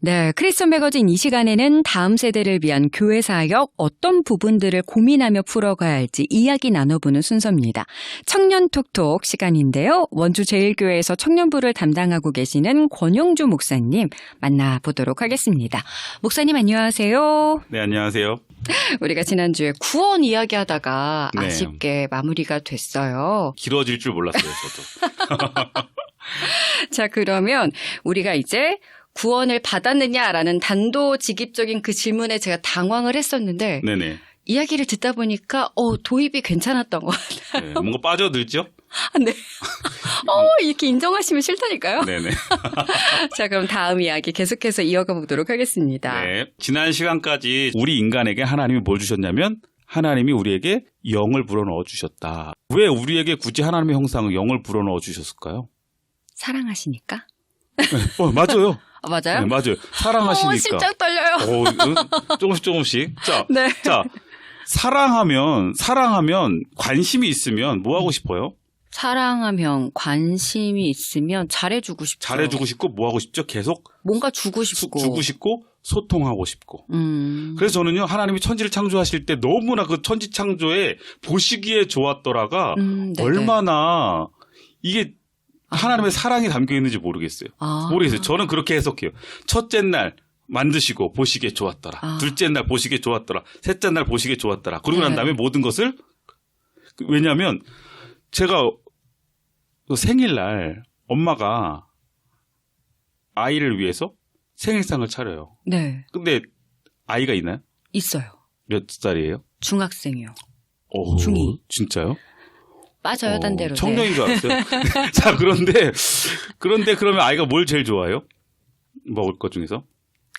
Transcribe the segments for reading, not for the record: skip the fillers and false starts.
네, 크리스천 매거진 이 시간에는 다음 세대를 위한 교회 사역 어떤 부분들을 고민하며 풀어가야 할지 이야기 나눠보는 순서입니다. 청년 톡톡 시간인데요. 원주 제일교회에서 청년부를 담당하고 계시는 권영주 목사님 만나보도록 하겠습니다. 목사님 안녕하세요. 네, 안녕하세요. 우리가 지난주에 구원 이야기하다가 네. 아쉽게 마무리가 됐어요. 길어질 줄 몰랐어요, 저도. 자, 그러면 우리가 이제 구원을 받았느냐라는 단도직입적인 그 질문에 제가 당황을 했었는데 네네. 이야기를 듣다 보니까 도입이 괜찮았던 것 같아요. 네, 뭔가 빠져들죠? 네. 이렇게 인정하시면 싫다니까요. 네네. 자, 그럼 다음 이야기 계속해서 이어가 보도록 하겠습니다. 네. 지난 시간까지 우리 인간에게 하나님이 뭘 주셨냐면 하나님이 우리에게 영을 불어넣어 주셨다. 왜 우리에게 굳이 하나님의 형상을 영을 불어넣어 주셨을까요? 사랑하시니까? 맞아요. 맞아요? 네, 맞아요. 사랑하시니까. 심장 떨려요. 조금씩. 네. 자, 사랑하면 관심이 있으면 뭐 하고 싶어요? 사랑하면 관심이 있으면 잘해주고 싶죠. 잘해주고 싶고 뭐 하고 싶죠? 계속 뭔가 주고 싶고. 주고 싶고 소통하고 싶고. 그래서 저는요, 하나님이 천지를 창조하실 때 너무나 그 천지 창조에 보시기에 좋았더라가 얼마나 이게 하나님의 사랑이 담겨 있는지 모르겠어요. 모르겠어요. 저는 그렇게 해석해요. 첫째 날 만드시고 보시기에 좋았더라. 둘째 날 보시기에 좋았더라. 셋째 날 보시기에 좋았더라. 그러고 난 다음에 모든 것을, 왜냐하면 제가 생일날 엄마가 아이를 위해서 생일상을 차려요. 네. 근데 아이가 있나요? 있어요. 몇 살이에요? 중학생이요. 중2. 진짜요? 빠져요, 딴 데로. 청년인 줄 알았어요. 자, 그런데 그러면 아이가 뭘 제일 좋아해요? 먹을 것 중에서?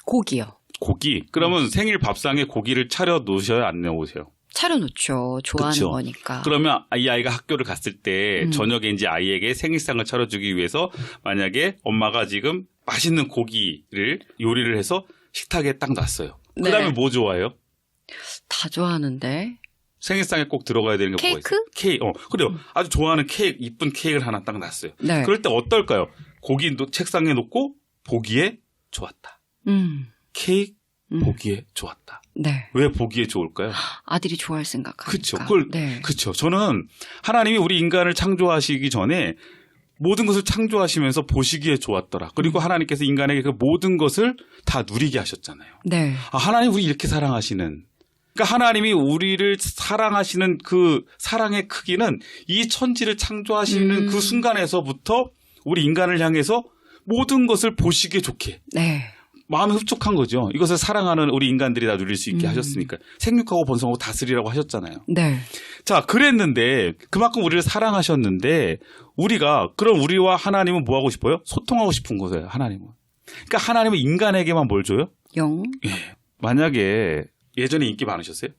고기요. 고기. 그러면 생일 밥상에 고기를 차려 놓으셔야 안 내오세요? 차려놓죠. 좋아하는 그쵸? 거니까. 그러면 이 아이가 학교를 갔을 때 저녁에 이제 아이에게 생일상을 차려주기 위해서 만약에 엄마가 지금 맛있는 고기를 요리를 해서 식탁에 딱 놨어요. 그 다음에 뭐 좋아해요? 다 좋아하는데. 생일상에 꼭 들어가야 되는 게 뭐가 있어요? 케이크? 그래요. 아주 좋아하는 케이크, 이쁜 케이크를 하나 딱 놨어요. 네. 그럴 때 어떨까요? 고기 책상에 놓고 보기에 좋았다. 케이크 보기에 좋았다. 네. 왜 보기에 좋을까요? 아들이 좋아할 생각하니까. 그렇죠. 그렇죠. 저는 하나님이 우리 인간을 창조하시기 전에 모든 것을 창조하시면서 보시기에 좋았더라. 그리고 하나님께서 인간에게 그 모든 것을 다 누리게 하셨잖아요. 네. 하나님 우리 이렇게 사랑하시는. 그러니까 하나님이 우리를 사랑하시는 그 사랑의 크기는 이 천지를 창조하시는 그 순간에서부터 우리 인간을 향해서 모든 것을 보시기에 좋게. 네. 마음이 흡족한 거죠. 이것을 사랑하는 우리 인간들이 다 누릴 수 있게 하셨으니까. 생육하고 번성하고 다스리라고 하셨잖아요. 네. 자, 그랬는데 그만큼 우리를 사랑하셨는데 그럼 우리와 하나님은 뭐 하고 싶어요? 소통하고 싶은 거예요, 하나님은. 그러니까 하나님은 인간에게만 뭘 줘요? 영. 예. 만약에 예전에 인기 많으셨어요?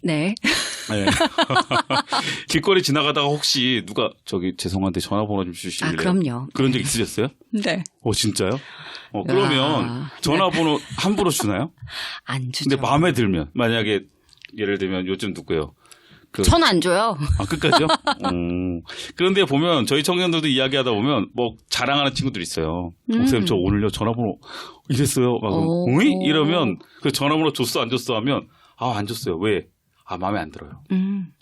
네. 네. 길거리 지나가다가 혹시 누가 죄송한데 전화번호 좀 주실래요? 그럼요. 그런 적 있으셨어요? 네. 진짜요? 그러면 전화번호 함부로 주나요? 안 주죠. 근데 마음에 들면 만약에 예를 들면 요즘 누구예요? 전 안 줘요. 끝까지요? 그런데 보면 저희 청년들도 이야기하다 보면 뭐 자랑하는 친구들 있어요. 목사님 저 오늘요 전화번호 이랬어요. 응? 이러면 그 전화번호 줬어 안 줬어 하면 안 줬어요. 왜? 마음에 안 들어요.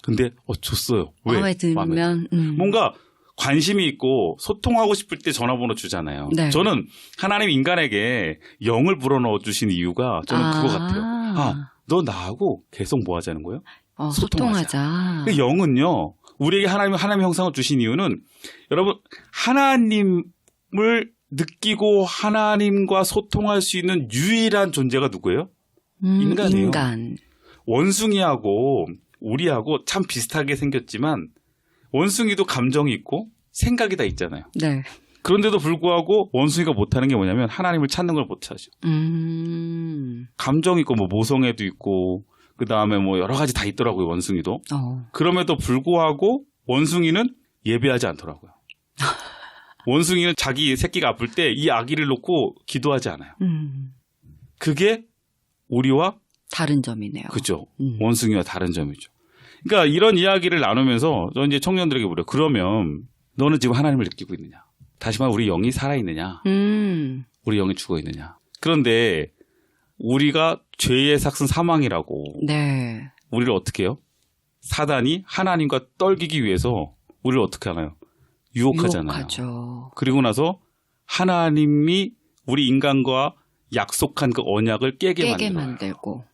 근데 줬어요. 왜? 마음에 들면 뭔가 관심이 있고 소통하고 싶을 때 전화번호 주잖아요. 네. 저는 하나님 인간에게 영을 불어넣어 주신 이유가 저는 그거 같아요. 너 나하고 계속 뭐 하자는 거예요? 소통하자. 그 영은요, 우리에게 하나님의 형상을 주신 이유는 여러분, 하나님을 느끼고 하나님과 소통할 수 있는 유일한 존재가 누구예요? 인간이에요. 인간. 원숭이하고 우리하고 참 비슷하게 생겼지만 원숭이도 감정이 있고 생각이 다 있잖아요. 네. 그런데도 불구하고 원숭이가 못하는 게 뭐냐면 하나님을 찾는 걸 못하죠. 감정이 있고 뭐 모성애도 있고 그 다음에 뭐 여러 가지 다 있더라고요, 원숭이도. 그럼에도 불구하고 원숭이는 예배하지 않더라고요. 원숭이는 자기 새끼가 아플 때 이 아기를 놓고 기도하지 않아요. 그게 우리와 다른 점이네요. 그죠. 원숭이와 다른 점이죠. 그러니까 이런 이야기를 나누면서 저 이제 청년들에게 물어요. 그러면 너는 지금 하나님을 느끼고 있느냐? 다시 말해 우리 영이 살아있느냐, 우리 영이 죽어있느냐. 그런데 우리가 죄의 삭은 사망이라고 네. 우리를 어떻게 해요? 사단이 하나님과 떨기기 위해서 우리를 어떻게 하나요? 유혹하잖아요. 유혹하죠. 그리고 나서 하나님이 우리 인간과 약속한 그 언약을 깨게 만들고.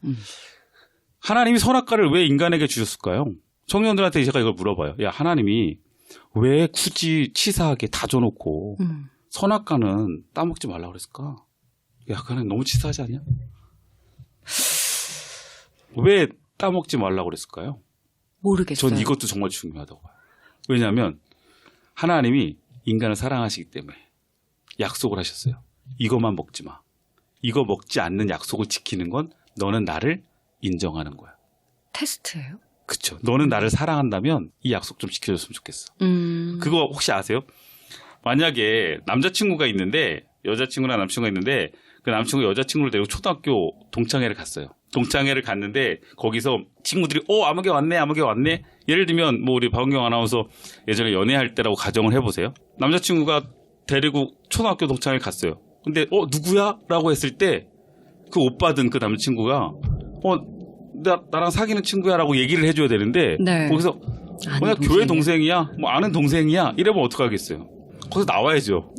하나님이 선악과를 왜 인간에게 주셨을까요? 청년들한테 제가 이걸 물어봐요. 야, 하나님이 왜 굳이 치사하게 다 줘놓고 선악과는 따먹지 말라고 그랬을까? 야, 그거는 너무 치사하지 않냐? 왜 따먹지 말라고 그랬을까요? 모르겠어요. 전 이것도 정말 중요하다고 봐요. 왜냐하면 하나님이 인간을 사랑하시기 때문에 약속을 하셨어요. 이것만 먹지 마. 이거 먹지 않는 약속을 지키는 건 너는 나를 인정하는 거야. 테스트예요? 그쵸. 너는 나를 사랑한다면 이 약속 좀 지켜줬으면 좋겠어. 그거 혹시 아세요? 만약에 남자친구가 있는데 여자친구나 남친구가 있는데 그 남친구가 여자친구를 데리고 초등학교 동창회를 갔어요. 동창회를 갔는데 거기서 친구들이 아무개 왔네. 예를 들면 뭐 우리 박은경 아나운서 예전에 연애할 때라고 가정을 해보세요. 남자친구가 데리고 초등학교 동창회를 갔어요. 근데 누구야? 라고 했을 때 그 오빠든 그 남자친구가 나랑 사귀는 친구야 라고 얘기를 해줘야 되는데 네. 거기서 그냥 교회 동생이야? 뭐 아는 동생이야? 이러면 어떡하겠어요? 거기서 나와야죠.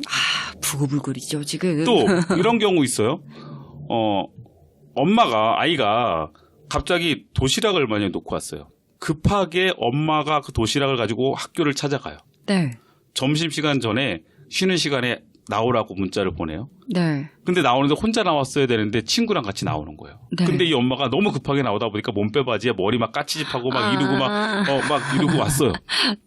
부글부글이죠 지금. 또 이런 경우 있어요. 아이가 갑자기 도시락을 만약에 놓고 왔어요. 급하게 엄마가 그 도시락을 가지고 학교를 찾아가요. 네. 점심시간 전에 쉬는 시간에 나오라고 문자를 보내요. 네. 근데 나오는데 혼자 나왔어야 되는데 친구랑 같이 나오는 거예요. 네. 근데 이 엄마가 너무 급하게 나오다 보니까 몸빼바지에 머리 막 까치집하고 막 이러고 막 이러고 왔어요.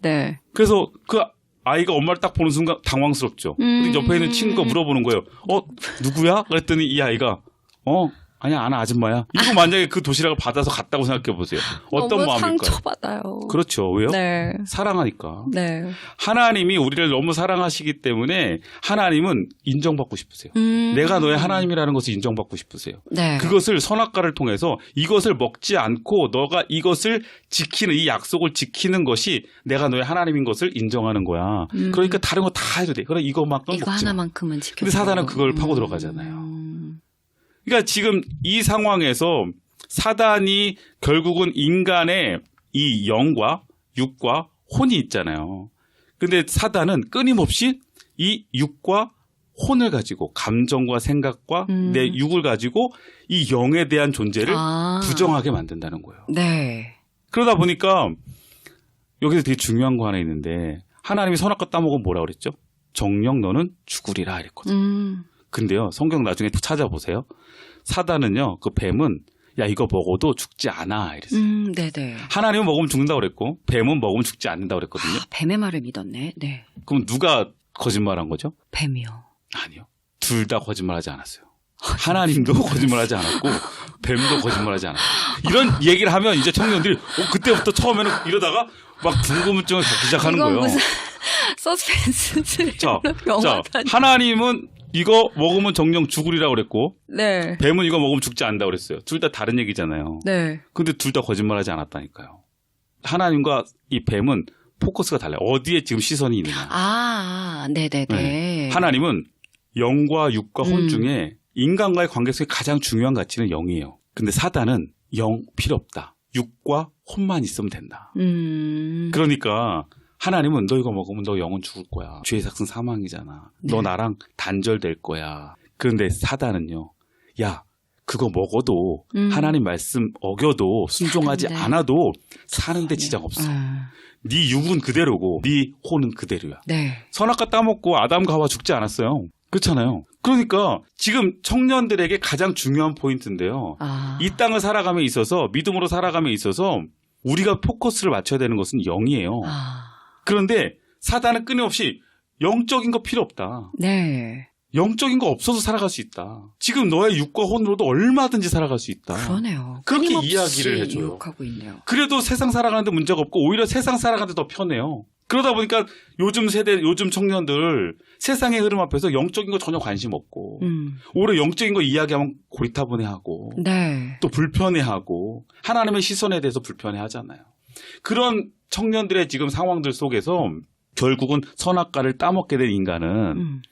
네. 그래서 그 아이가 엄마를 딱 보는 순간 당황스럽죠. 근데 옆에 있는 친구가 물어보는 거예요. 누구야? 그랬더니 이 아이가 아니야, 아나 아줌마야. 이거 만약에 그 도시락을 받아서 갔다고 생각해 보세요. 어떤 마음일까요? 너무 상처받아요. 그렇죠. 왜요? 네. 사랑하니까. 네. 하나님이 우리를 너무 사랑하시기 때문에 하나님은 인정받고 싶으세요. 내가 너의 하나님이라는 것을 인정받고 싶으세요. 네. 그것을 선악과를 통해서 이것을 먹지 않고 너가 이것을 지키는 이 약속을 지키는 것이 내가 너의 하나님인 것을 인정하는 거야. 그러니까 다른 거 다 해도 돼. 그래 이거만큼 이거 먹지 마. 하나만큼은 지켜. 근데 사단은 그걸 파고 들어가잖아요. 그러니까 지금 이 상황에서 사단이 결국은 인간의 이 영과 육과 혼이 있잖아요. 근데 사단은 끊임없이 이 육과 혼을 가지고 감정과 생각과 내 육을 가지고 이 영에 대한 존재를 부정하게 만든다는 거예요. 네. 그러다 보니까 여기서 되게 중요한 거 하나 있는데 하나님이 선악과 따먹으면 뭐라 그랬죠? 정녕 너는 죽으리라 이랬거든요. 근데요, 성경 나중에 찾아보세요. 사단은요, 그 뱀은 야 이거 먹어도 죽지 않아 이랬어요. 네네. 하나님은 먹으면 죽는다고 그랬고 뱀은 먹으면 죽지 않는다고 그랬거든요. 뱀의 말을 믿었네. 네. 그럼 누가 거짓말한 거죠? 뱀이요. 아니요. 둘 다 거짓말하지 않았어요. 하나님도 거짓말하지 않았고 뱀도 거짓말하지 않았어요. 이런 얘기를 하면 이제 청년들이 그때부터 처음에는 이러다가 막 궁금증을 갖기 시작하는 거예요. 무슨 서스펜스. 자, 하나님은 이거 먹으면 정녕 죽으리라고 그랬고 네. 뱀은 이거 먹으면 죽지 않는다고 그랬어요. 둘 다 다른 얘기잖아요. 네. 근데 둘 다 거짓말하지 않았다니까요. 하나님과 이 뱀은 포커스가 달라요. 어디에 지금 시선이 있느냐. 네네네. 네. 하나님은 영과 육과 혼 중에 인간과의 관계 속에 가장 중요한 가치는 영이에요. 근데 사단은 영 필요 없다. 육과 혼만 있으면 된다. 그러니까 하나님은 너 이거 먹으면 너 영은 죽을 거야. 죄의 삭은 사망이잖아. 네. 너 나랑 단절될 거야. 그런데 사단은요. 야 그거 먹어도 하나님 말씀 어겨도 순종하지 않아도 사는데 지장 없어. 네 육은 그대로고 네 혼은 그대로야. 네. 선악과 따먹고 아담과 하와 죽지 않았어요. 그렇잖아요. 그러니까 지금 청년들에게 가장 중요한 포인트인데요. 이 땅을 살아감에 있어서 믿음으로 살아감에 있어서 우리가 포커스를 맞춰야 되는 것은 영이에요. 그런데 사단은 끊임없이 영적인 거 필요 없다. 네. 영적인 거 없어도 살아갈 수 있다. 지금 너의 육과 혼으로도 얼마든지 살아갈 수 있다. 그러네요. 그렇게 이야기를 해줘요. 유혹하고 있네요. 그래도 세상 살아가는데 문제가 없고 오히려 세상 살아가는데 더 편해요. 그러다 보니까 요즘 세대, 요즘 청년들 세상의 흐름 앞에서 영적인 거 전혀 관심 없고 오히려 영적인 거 이야기하면 고리타분해하고 네. 또 불편해하고 하나님의 시선에 대해서 불편해하잖아요. 그런 청년들의 지금 상황들 속에서 결국은 선악과를 따먹게 된 인간은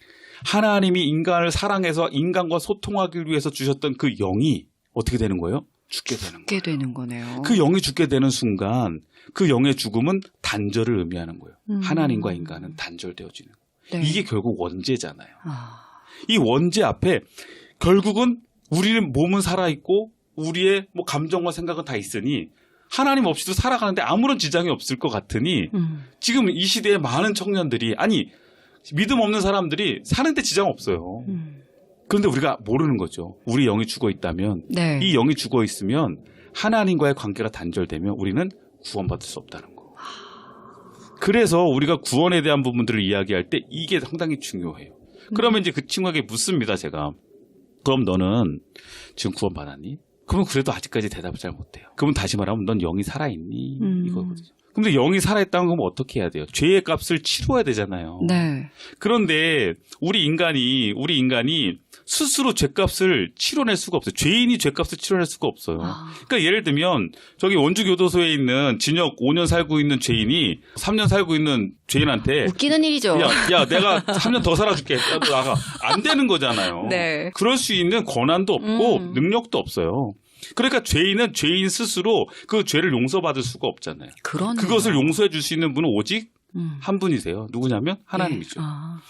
하나님이 인간을 사랑해서 인간과 소통하기 위해서 주셨던 그 영이 어떻게 되는 거예요? 죽게 되는 거네요. 그 영이 죽게 되는 순간 그 영의 죽음은 단절을 의미하는 거예요. 하나님과 인간은 단절되어지는 거예요. 네. 이게 결국 원죄잖아요. 이 원죄 앞에 결국은 우리는 몸은 살아있고 우리의 뭐 감정과 생각은 다 있으니 하나님 없이도 살아가는데 아무런 지장이 없을 것 같으니 지금 이 시대에 많은 청년들이 아니 믿음 없는 사람들이 사는데 지장 없어요. 그런데 우리가 모르는 거죠. 우리 영이 죽어 있다면 네. 이 영이 죽어 있으면 하나님과의 관계가 단절되면 우리는 구원받을 수 없다는 거. 그래서 우리가 구원에 대한 부분들을 이야기할 때 이게 상당히 중요해요. 그러면 이제 그 친구에게 묻습니다. 제가. 그럼 너는 지금 구원받았니? 그러면 그래도 아직까지 대답을 잘 못해요. 그러면 다시 말하면 넌 영이 살아있니? 이거거든요. 근데 영이 살아있다는 건 어떻게 해야 돼요? 죄의 값을 치러야 되잖아요. 네. 그런데 우리 인간이 스스로 죄값을 치러낼 수가 없어요. 죄인이 죄값을 치러낼 수가 없어요. 그러니까 예를 들면 저기 원주교도소에 있는 징역 5년 살고 있는 죄인이 3년 살고 있는 죄인한테 웃기는 일이죠. 야 내가 3년 더 살아줄게. 야, 너 나가. 안 되는 거잖아요. 네. 그럴 수 있는 권한도 없고 능력도 없어요. 그러니까 죄인은 죄인 스스로 그 죄를 용서받을 수가 없잖아요. 그러네요. 그것을 용서해 줄 수 있는 분은 오직 한 분이세요. 누구냐면 하나님이죠.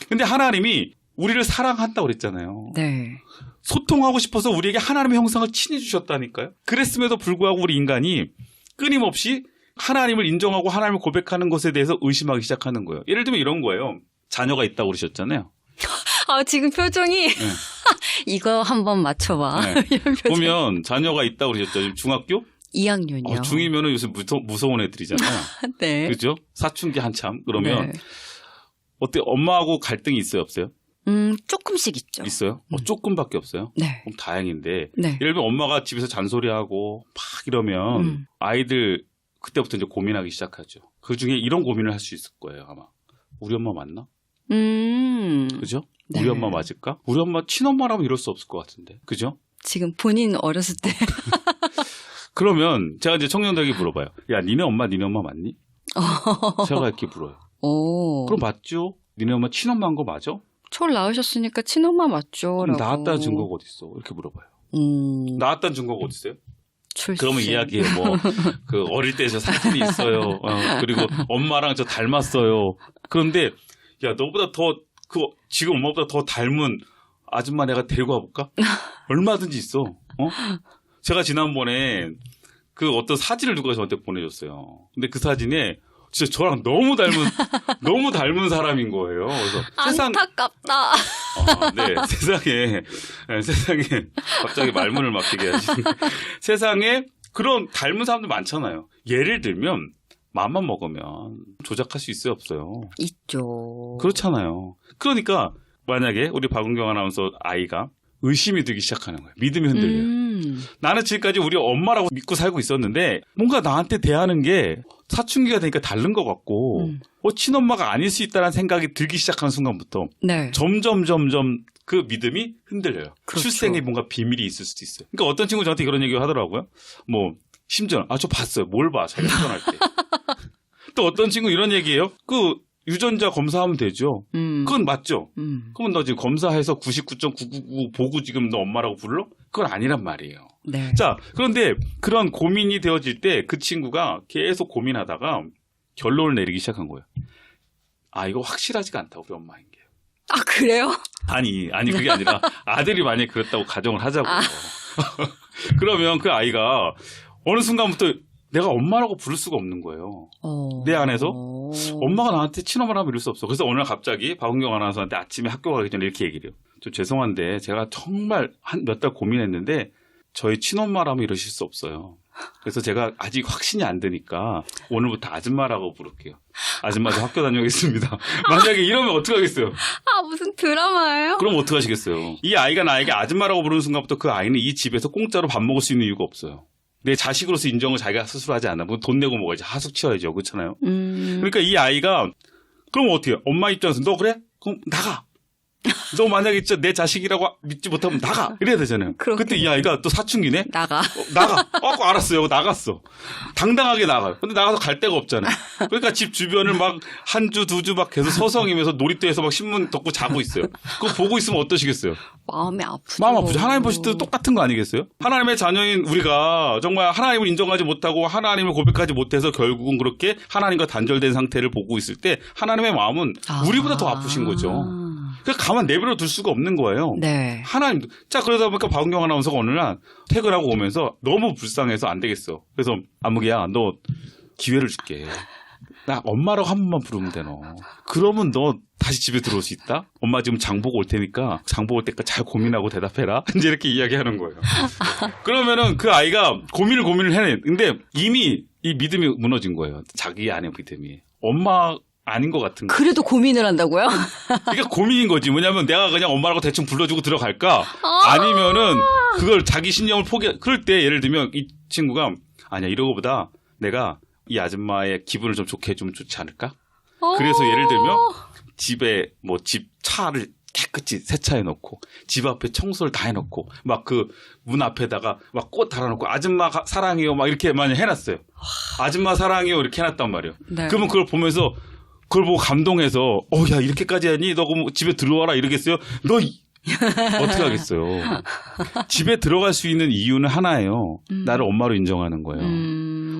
그런데 하나님이 우리를 사랑한다고 그랬잖아요. 네. 소통하고 싶어서 우리에게 하나님의 형상을 친히 주셨다니까요. 그랬음에도 불구하고 우리 인간이 끊임없이 하나님을 인정하고 하나님을 고백하는 것에 대해서 의심하기 시작하는 거예요. 예를 들면 이런 거예요. 자녀가 있다고 그러셨잖아요. 지금 표정이 네. 이거 한번 맞춰봐. 네. 보면 자녀가 있다고 그러셨죠. 중학교? 2학년이요. 중이면은 요새 무서운 애들이잖아요. 네. 그렇죠? 사춘기 한참. 그러면 네. 어때? 엄마하고 갈등이 있어요, 없어요? 조금씩 있죠. 있어요? 조금밖에 없어요? 네. 그럼 다행인데. 네. 예를 들면 엄마가 집에서 잔소리하고 막 이러면 아이들 그때부터 이제 고민하기 시작하죠. 그 중에 이런 고민을 할 수 있을 거예요, 아마. 우리 엄마 맞나? 그죠? 네. 우리 엄마 맞을까? 우리 엄마 친엄마라면 이럴 수 없을 것 같은데. 그죠? 지금 본인 어렸을 때. 그러면 제가 이제 청년들에게 물어봐요. 야, 니네 엄마 맞니? 제가 이렇게 물어요. 오. 그럼 맞죠? 니네 엄마 친엄마인 거 맞아? 저를 낳으셨으니까 친엄마 맞죠? 라고. 낳았다는 증거가 어디 있어? 이렇게 물어봐요. 낳았다는 증거가 어디 있어요? 출신. 그러면 이야기해 그 어릴 때 저 사진이 있어요. 그리고 엄마랑 저 닮았어요. 그런데 야 너보다 더 지금 엄마보다 더 닮은 아줌마 내가 데리고 와볼까? 얼마든지 있어. 제가 지난번에 그 어떤 사진을 누가 저한테 보내줬어요. 근데 그 사진에 진짜 저랑 너무 닮은 사람인 거예요. 그래서 안타깝다. 네, 세상에 갑자기 말문을 막히게 하시는 세상에 그런 닮은 사람들 많잖아요. 예를 들면 맘만 먹으면 조작할 수 있어요, 없어요? 있죠. 그렇잖아요. 그러니까 만약에 우리 박은경 아나운서 아이가 의심이 들기 시작하는 거예요. 믿음이 흔들려요. 나는 지금까지 우리 엄마라고 믿고 살고 있었는데 뭔가 나한테 대하는 게 사춘기가 되니까 다른 것 같고 친엄마가 아닐 수 있다는 생각이 들기 시작하는 순간부터 네. 점점 그 믿음이 흔들려요. 그렇죠. 출생에 뭔가 비밀이 있을 수도 있어요. 그러니까 어떤 친구 저한테 그런 얘기를 하더라고요. 심지어 저 봤어요. 뭘 봐. 자기가 태어날 때. 또 어떤 친구 이런 얘기예요. 그 유전자 검사하면 되죠. 그건 맞죠. 그러면 너 지금 검사해서 99.999 보고 지금 너 엄마라고 불러? 그건 아니란 말이에요. 네. 자, 그런데 그런 고민이 되어질 때 그 친구가 계속 고민하다가 결론을 내리기 시작한 거예요. 이거 확실하지가 않다. 우리 엄마인 게. 그래요? 아니 그게 아니라 아들이 만약에 그랬다고 가정을 하자고요. 그러면 그 아이가 어느 순간부터 내가 엄마라고 부를 수가 없는 거예요. 내 안에서 엄마가 나한테 친엄마라고 이럴 수 없어. 그래서 어느 날 갑자기 박은경 아나운서한테 아침에 학교 가기 전에 이렇게 얘기를 해요. 좀 죄송한데 제가 정말 한 몇 달 고민했는데 저희 친엄마라면 이러실 수 없어요. 그래서 제가 아직 확신이 안 드니까 오늘부터 아줌마라고 부를게요. 아줌마 저 학교 다녀오겠습니다. 만약에 이러면 어떡하겠어요? 무슨 드라마예요? 그럼 어떡하시겠어요? 이 아이가 나에게 아줌마라고 부르는 순간부터 그 아이는 이 집에서 공짜로 밥 먹을 수 있는 이유가 없어요. 내 자식으로서 인정을 자기가 스스로 하지 않아. 돈 내고 먹어야지. 하숙 치워야죠. 그렇잖아요. 그러니까 이 아이가 그럼 어떻게 해요? 엄마 입장에서 너 그래? 그럼 나가. 너 만약에 진짜 내 자식이라고 믿지 못하면 나가 이래야 되잖아요. 그때 이 아이가 또 사춘기네. 나가. 알았어요. 나갔어. 당당하게 나가요. 근데 나가서 갈 데가 없잖아요. 그러니까 집 주변을 막 한 주, 두 주 막 계속 서성이면서 놀이터에서 막 신문 덮고 자고 있어요. 그거 보고 있으면 어떠시겠어요? 마음이 아프죠. 마음 아프죠. 하나님 보실 때도 똑같은 거 아니겠어요? 하나님의 자녀인 우리가 정말 하나님을 인정하지 못하고 하나님을 고백하지 못해서 결국은 그렇게 하나님과 단절된 상태를 보고 있을 때 하나님의 마음은 우리보다 더 아프신 거죠. 그러니까 가만 내버려 둘 수가 없는 거예요. 네. 하나님도. 자, 그러다 보니까 박은경 아나운서가 어느 날 퇴근하고 오면서 너무 불쌍해서 안 되겠어. 그래서 안무기야, 너 기회를 줄게. 나 엄마라고 한 번만 부르면 돼, 너. 그러면 너 다시 집에 들어올 수 있다? 엄마 지금 장보고 올 테니까 장보고 올 때까지 잘 고민하고 대답해라. 이제 이렇게 이야기하는 거예요. 그러면은 그 아이가 고민을 해내. 근데 이미 이 믿음이 무너진 거예요. 자기 안에 믿음이. 엄마 아닌 것 같은 거. 그래도 고민을 한다고요? 그러니까 고민인 거지. 뭐냐면 내가 그냥 엄마라고 대충 불러주고 들어갈까? 아니면은 그걸 자기 신념을 그럴 때 예를 들면 이 친구가 아니야 이러고보다 내가 이 아줌마의 기분을 좀 좋게 해주면 좋지 않을까? 그래서 예를 들면 집에 뭐 집 차를 깨끗이 세차해 놓고 집 앞에 청소를 다 해놓고 막 그 문 앞에다가 막 꽃 달아놓고 아줌마 사랑해요 막 이렇게 많이 해놨어요. 아줌마 사랑해요 이렇게 해놨단 말이에요. 네. 그러면 그걸 보면서 그걸 보고 감동해서 야 이렇게까지 하니 너 그럼 집에 들어와라 이러겠어요? 너 어떻게 하겠어요? 집에 들어갈 수 있는 이유는 하나예요. 나를 엄마로 인정하는 거예요.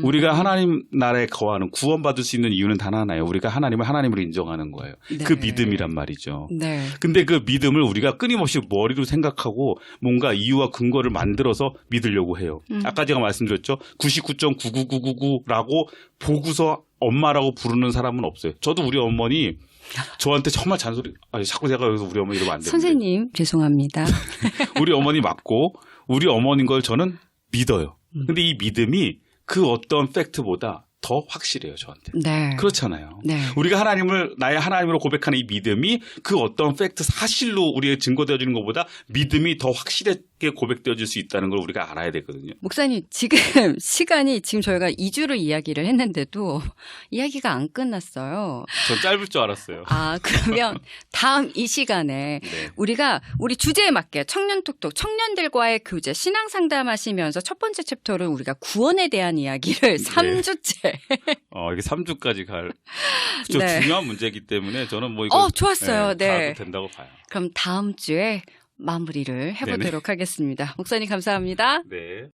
우리가 하나님 나라에 거하는 구원받을 수 있는 이유는 단 하나예요. 우리가 하나님을 하나님으로 인정하는 거예요. 네. 그 믿음이란 말이죠. 네. 근데 그 믿음을 우리가 끊임없이 머리로 생각하고 뭔가 이유와 근거를 만들어서 믿으려고 해요. 아까 제가 말씀드렸죠. 99.99999라고 보고서 엄마라고 부르는 사람은 없어요. 저도 우리 어머니 저한테 정말 잔소리. 자꾸 제가 여기서 우리 어머니 이러면 안 되는데. 선생님 죄송합니다. 우리 어머니 맞고 우리 어머니인 걸 저는 믿어요. 근데 이 믿음이 그 어떤 팩트보다 더 확실해요, 저한테. 네. 그렇잖아요. 네. 우리가 하나님을 나의 하나님으로 고백하는 이 믿음이 그 어떤 팩트 사실로 우리에게 증거되어지는 것보다 믿음이 더 확실하게 고백되어질 수 있다는 걸 우리가 알아야 되거든요. 목사님, 지금 시간이 지금 저희가 2주를 이야기를 했는데도 이야기가 안 끝났어요. 전 짧을 줄 알았어요. 그러면 다음 이 시간에 네. 우리 주제에 맞게 청년톡톡 청년들과의 교제 신앙 상담하시면서 첫 번째 챕터를 우리가 구원에 대한 이야기를 3주째 이게 3주까지 네. 중요한 문제이기 때문에 저는 뭐 이거 좋았어요. 네. 된다고 봐요. 그럼 다음 주에 마무리를 해보도록 하겠습니다. 목사님 감사합니다. 네.